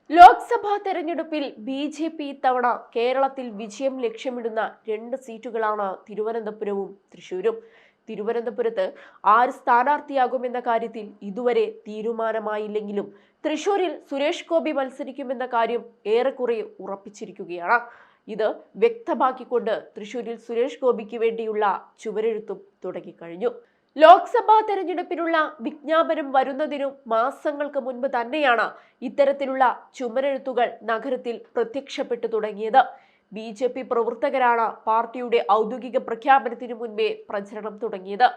ലോക്സഭാ തെരഞ്ഞെടുപ്പിൽ ബി.ജെ.പി ഇത്തവണ കേരളത്തിൽ വിജയം ലക്ഷ്യമിടുന്ന 2 സീറ്റുകളാണ് തിരുവനന്തപുരവും തൃശൂരും. തിരുവനന്തപുരത്ത് ആര് സ്ഥാനാർത്ഥിയാകുമെന്ന കാര്യത്തിൽ ഇതുവരെ തീരുമാനമായില്ലെങ്കിലും തൃശൂരിൽ സുരേഷ് ഗോപി മത്സരിക്കുമെന്ന കാര്യം ഏറെക്കുറെ ഉറപ്പിച്ചിരിക്കുകയാണ്. ഇത് വ്യക്തമാക്കിക്കൊണ്ട് തൃശൂരിൽ സുരേഷ് ഗോപിക്ക് വേണ്ടിയുള്ള ചുവരെഴുത്തും തുടങ്ങിക്കഴിഞ്ഞു. ലോക്സഭാ തെരഞ്ഞെടുപ്പിനുള്ള വിജ്ഞാപനം വരുന്നതിനു മാസങ്ങൾക്ക് മുൻപ് തന്നെയാണ് ഇത്തരത്തിലുള്ള ചുമരെഴുത്തുകൾ നഗരത്തിൽ പ്രത്യക്ഷപ്പെട്ടു തുടങ്ങിയത്. ബി.ജെ.പി പ്രവർത്തകരാണ് പാർട്ടിയുടെ ഔദ്യോഗിക പ്രഖ്യാപനത്തിനു മുൻപേ പ്രചരണം തുടങ്ങിയത്.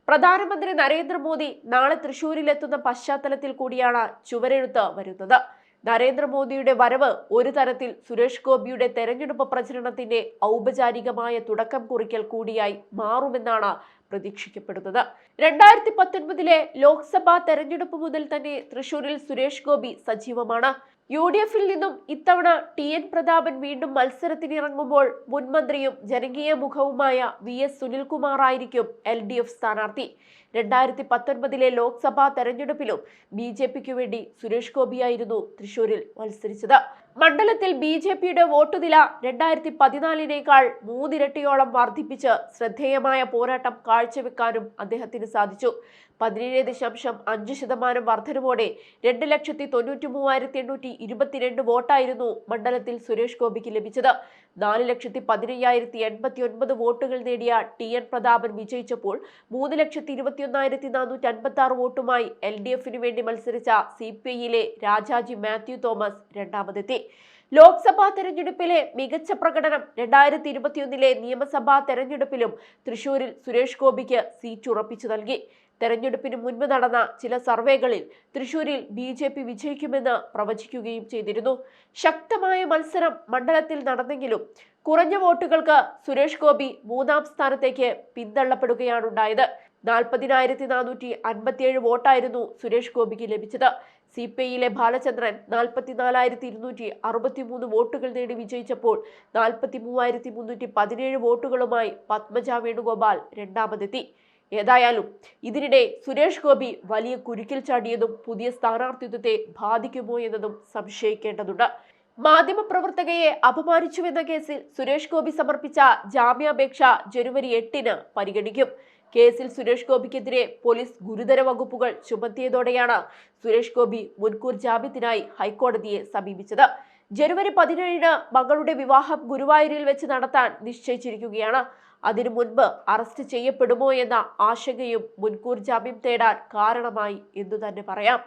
പ്രധാനമന്ത്രി നരേന്ദ്രമോദി നാളെ തൃശൂരിലെത്തുന്ന പശ്ചാത്തലത്തിൽ കൂടിയാണ് ചുവരെഴുത്ത് വരുന്നത്. നരേന്ദ്രമോദിയുടെ വരവ് ഒരു തരത്തിൽ സുരേഷ് ഗോപിയുടെ തെരഞ്ഞെടുപ്പ് പ്രചരണത്തിന്റെ ഔപചാരികമായ തുടക്കം കുറിക്കൽ കൂടിയായി മാറുമെന്നാണ് പ്രതീക്ഷിക്കപ്പെടുന്നത്. 2019 ലോക്സഭാ തെരഞ്ഞെടുപ്പ് മുതൽ തന്നെ തൃശൂരിൽ സുരേഷ് ഗോപി സജീവമാണ്. UDF-ൽ നിന്നും ഇത്തവണ TN പ്രതാപൻ വീണ്ടും മത്സരത്തിനിറങ്ങുമ്പോൾ മുൻമന്ത്രിയും ജനകീയ മുഖവുമായ VS സുനിൽകുമാർ ആയിരിക്കും LDF സ്ഥാനാർത്ഥി. 2019 ലോക്സഭാ തെരഞ്ഞെടുപ്പിലും ബി.ജെ.പിക്ക് വേണ്ടി സുരേഷ് ഗോപിയായിരുന്നു തൃശൂരിൽ മത്സരിച്ചത്. മണ്ഡലത്തിൽ ബി.ജെ.പിയുടെ വോട്ട് നില 2014-നേക്കാൾ 3 ഇരട്ടിയോളം വർദ്ധിപ്പിച്ച് ശ്രദ്ധേയമായ പോരാട്ടം കാഴ്ചവെക്കാനും അദ്ദേഹത്തിന് സാധിച്ചു. 17.5% വർധനവോടെ 2,93,822 വോട്ടായിരുന്നു മണ്ഡലത്തിൽ സുരേഷ് ഗോപിക്ക് ലഭിച്ചത്. 4,15,089 വോട്ടുകൾ നേടിയ TN പ്രതാപൻ വിജയിച്ചപ്പോൾ 3,21,456 വോട്ടുമായി LDF-ന് വേണ്ടി മത്സരിച്ച CPI-യിലെ രാജാജി മാത്യു തോമസ് രണ്ടാമതെത്തി. ലോക്സഭാ തെരഞ്ഞെടുപ്പിലെ മികച്ച പ്രകടനം 2021 നിയമസഭാ തെരഞ്ഞെടുപ്പിലും തൃശൂരിൽ സുരേഷ് ഗോപിക്ക് സീറ്റ് ഉറപ്പിച്ചു നൽകി. തെരഞ്ഞെടുപ്പിന് മുൻപ് നടന്ന ചില സർവേകളിൽ തൃശൂരിൽ ബി.ജെ.പി വിജയിക്കുമെന്ന് പ്രവചിക്കുകയും ചെയ്തിരുന്നു. ശക്തമായ മത്സരം മണ്ഡലത്തിൽ നടന്നെങ്കിലും കുറഞ്ഞ വോട്ടുകൾക്ക് സുരേഷ് ഗോപി 3-ാം സ്ഥാനത്തേക്ക് പിന്തള്ളപ്പെടുകയാണുണ്ടായത്. 40,457 വോട്ടായിരുന്നു സുരേഷ് ഗോപിക്ക് ലഭിച്ചത്. CPI-യിലെ ബാലചന്ദ്രൻ 44,263 വോട്ടുകൾ നേടി വിജയിച്ചപ്പോൾ 43,317 വോട്ടുകളുമായി പത്മജ വേണുഗോപാൽ രണ്ടാമതെത്തി. ഏതായാലും ഇതിനിടെ സുരേഷ് ഗോപി വലിയ കുരുക്കിൽ ചാടിയതും പുതിയ സ്ഥാനാർത്ഥിത്വത്തെ ബാധിക്കുമോ എന്നതും സംശയിക്കേണ്ടതുണ്ട്. മാധ്യമപ്രവർത്തകയെ അപമാനിച്ചുവെന്ന കേസിൽ സുരേഷ് ഗോപി സമർപ്പിച്ച ജാമ്യാപേക്ഷ ജനുവരി 8-ന് പരിഗണിക്കും. കേസിൽ സുരേഷ് ഗോപിക്കെതിരെ പോലീസ് ഗുരുതര വകുപ്പുകൾ ചുമത്തിയതോടെയാണ് സുരേഷ് ഗോപി മുൻകൂർ ജാമ്യത്തിനായി ഹൈക്കോടതിയെ സമീപിച്ചത്. ജനുവരി 17-ന് മകളുടെ വിവാഹം ഗുരുവായൂരിൽ വെച്ച് നടത്താൻ നിശ്ചയിച്ചിരിക്കുകയാണ്. അതിനു മുൻപ് അറസ്റ്റ് ചെയ്യപ്പെടുമോ എന്ന ആശങ്കയും മുൻകൂർ ജാമ്യം തേടാൻ കാരണമായി എന്നു തന്നെ പറയാം.